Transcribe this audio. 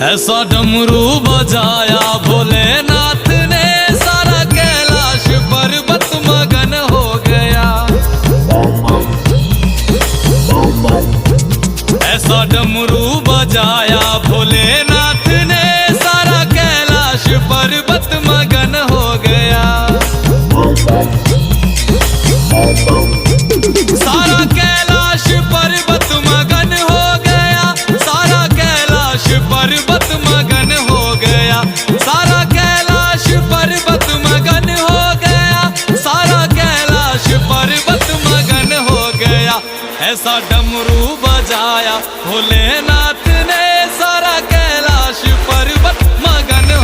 ऐसा डमरू बजाया भोलेनाथ ने, सारा कैलाश पर्वत मगन हो गया। ऐसा डमरू बजाया भोलेनाथ ने, सारा कैलाश पर्वत मगन हो गया। सारा कैलाश पर्वत मगन हो गया, सारा कैलाश पर्वत मगन हो गया, सारा कैलाश पर्वत मगन हो गया, सारा कैलाश पर्वत मगन हो गया। ऐसा